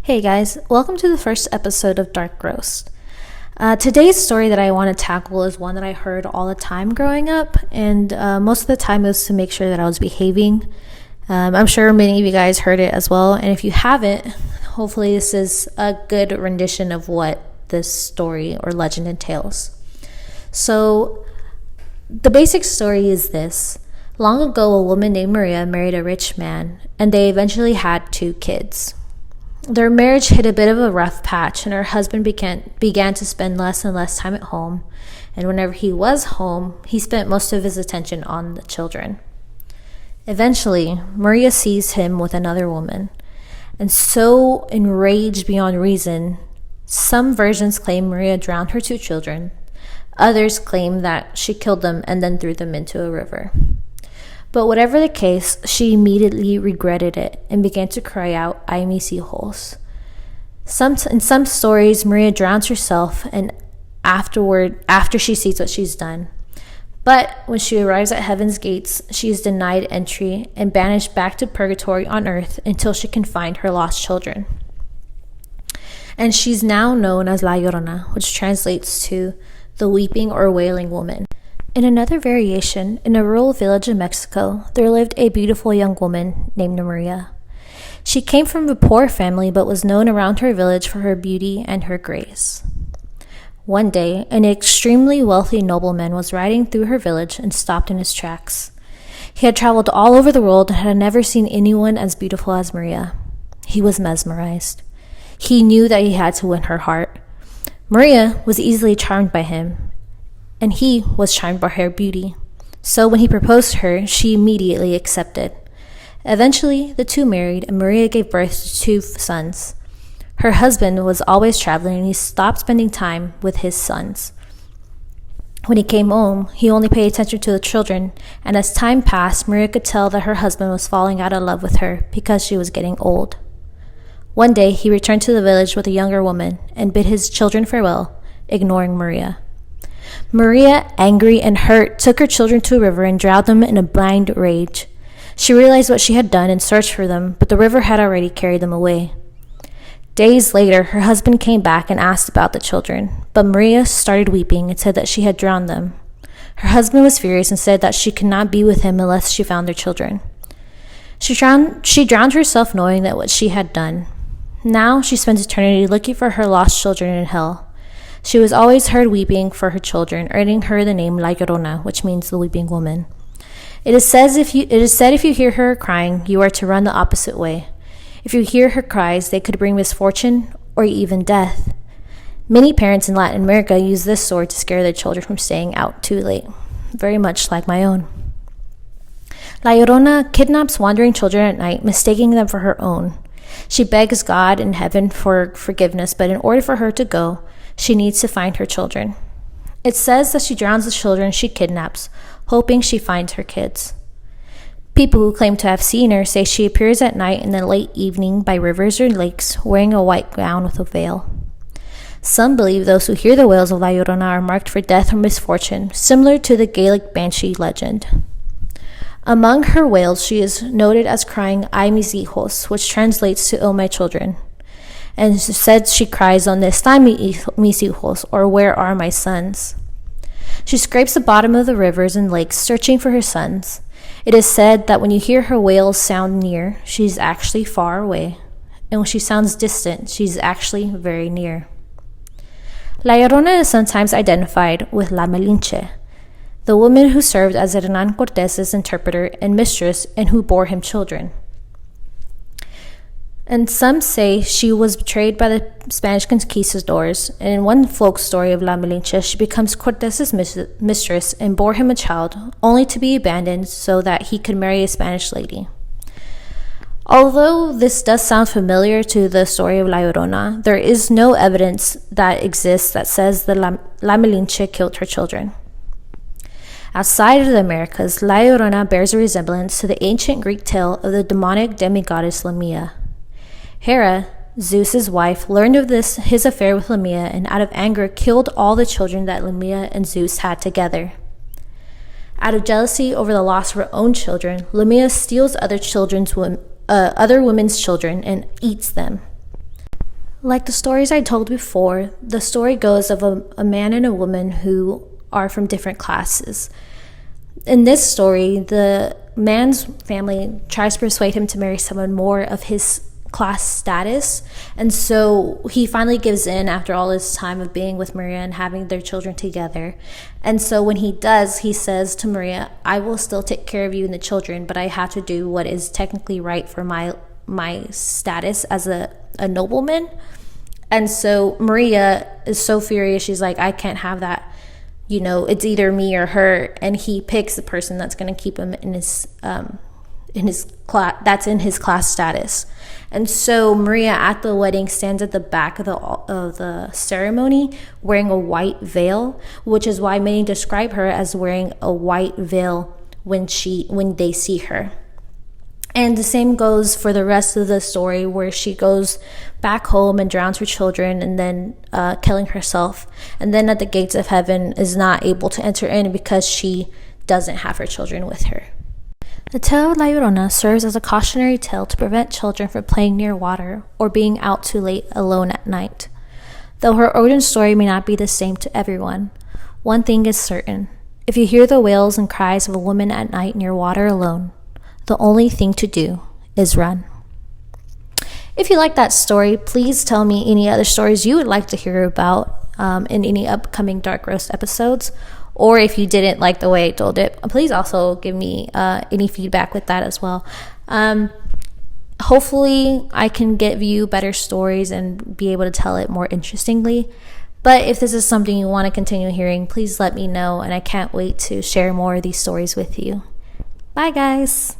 Hey guys, welcome to the first episode of Dark Roast. Today's story that I want to tackle is one that I heard all the time growing up, and most of the time it was to make sure that I was behaving. I'm sure many of you guys heard it as well, and if you haven't, hopefully this is a good rendition of what this story or legend entails. So, the basic story is this. Long ago, a woman named Maria married a rich man, and they eventually had 2 kids. Their marriage hit a bit of a rough patch, and her husband began to spend less and less time at home, and whenever he was home, he spent most of his attention on the children. Eventually, Maria sees him with another woman, and so enraged beyond reason, some versions claim Maria drowned her 2 children, others claim that she killed them and then threw them into a river. But whatever the case, she immediately regretted it and began to cry out, "Ay mis hijos." In some stories, Maria drowns herself and after she sees what she's done. But when she arrives at heaven's gates, she is denied entry and banished back to purgatory on earth until she can find her lost children. And she's now known as La Llorona, which translates to the weeping or wailing woman. In another variation, in a rural village in Mexico, there lived a beautiful young woman named Maria. She came from a poor family but was known around her village for her beauty and her grace. One day, an extremely wealthy nobleman was riding through her village and stopped in his tracks. He had traveled all over the world and had never seen anyone as beautiful as Maria. He was mesmerized. He knew that he had to win her heart. Maria was easily charmed by him, and he was charmed by her beauty. So when he proposed to her, she immediately accepted. Eventually, the 2 married, and Maria gave birth to 2 sons. Her husband was always traveling, and he stopped spending time with his sons. When he came home, he only paid attention to the children, and as time passed, Maria could tell that her husband was falling out of love with her because she was getting old. One day, he returned to the village with a younger woman and bid his children farewell, ignoring Maria. Maria, angry and hurt, took her children to a river and drowned them in a blind rage. She realized what she had done and searched for them, but the river had already carried them away. Days later, her husband came back and asked about the children, but Maria started weeping and said that she had drowned them. Her husband was furious and said that she could not be with him unless she found their children. She drowned herself knowing that what she had done. Now she spends eternity looking for her lost children in hell. She was always heard weeping for her children, earning her the name La Llorona, which means the weeping woman. It is said if you hear her crying, you are to run the opposite way. If you hear her cries, they could bring misfortune or even death. Many parents in Latin America use this sword to scare their children from staying out too late, very much like my own. La Llorona kidnaps wandering children at night, mistaking them for her own. She begs God in heaven for forgiveness, but in order for her to go, she needs to find her children. It says that she drowns the children she kidnaps, hoping she finds her kids. People who claim to have seen her say she appears at night in the late evening by rivers or lakes, wearing a white gown with a veil. Some believe those who hear the wails of La Llorona are marked for death or misfortune, similar to the Gaelic banshee legend. Among her wails, she is noted as crying "Ay mis hijos," which translates to "Oh my children." And said she cries, "Donde están mis hijos?" or "Where are my sons?" She scrapes the bottom of the rivers and lakes, searching for her sons. It is said that when you hear her wails sound near, she's actually far away, and when she sounds distant, she's actually very near. La Llorona is sometimes identified with La Malinche, the woman who served as Hernán Cortés's interpreter and mistress and who bore him children. And some say she was betrayed by the Spanish conquistadors, and in one folk story of La Malinche, she becomes Cortés's mistress and bore him a child, only to be abandoned so that he could marry a Spanish lady. Although this does sound familiar to the story of La Llorona, there is no evidence that exists that says that La Malinche killed her children. Outside of the Americas, La Llorona bears a resemblance to the ancient Greek tale of the demonic demigoddess Lamia. Hera, Zeus's wife, learned of his affair with Lamia and out of anger killed all the children that Lamia and Zeus had together. Out of jealousy over the loss of her own children, Lamia steals other women's children and eats them. Like the stories I told before, the story goes of a man and a woman who are from different classes. In this story, the man's family tries to persuade him to marry someone more of his class status, and so he finally gives in after all this time of being with Maria and having their children together. And so when he does, he says to Maria, I will still take care of you and the children, but I have to do what is technically right for my status as a nobleman. And so Maria is so furious. She's like, I can't have that. It's either me or her. And he picks the person that's going to keep him in his class, that's in his class status. And so Maria at the wedding stands at the back of the ceremony wearing a white veil, which is why many describe her as wearing a white veil when they see her. And the same goes for the rest of the story, where she goes back home and drowns her children and then killing herself. And then at the gates of heaven is not able to enter in because she doesn't have her children with her. The tale of La Llorona serves as a cautionary tale to prevent children from playing near water or being out too late alone at night. Though her origin story may not be the same to everyone, one thing is certain. If you hear the wails and cries of a woman at night near water alone, the only thing to do is run. If you like that story, please tell me any other stories you would like to hear about in any upcoming Dark Roast episodes. Or if you didn't like the way I told it, please also give me any feedback with that as well. Hopefully, I can give you better stories and be able to tell it more interestingly. But if this is something you want to continue hearing, please let me know. And I can't wait to share more of these stories with you. Bye, guys.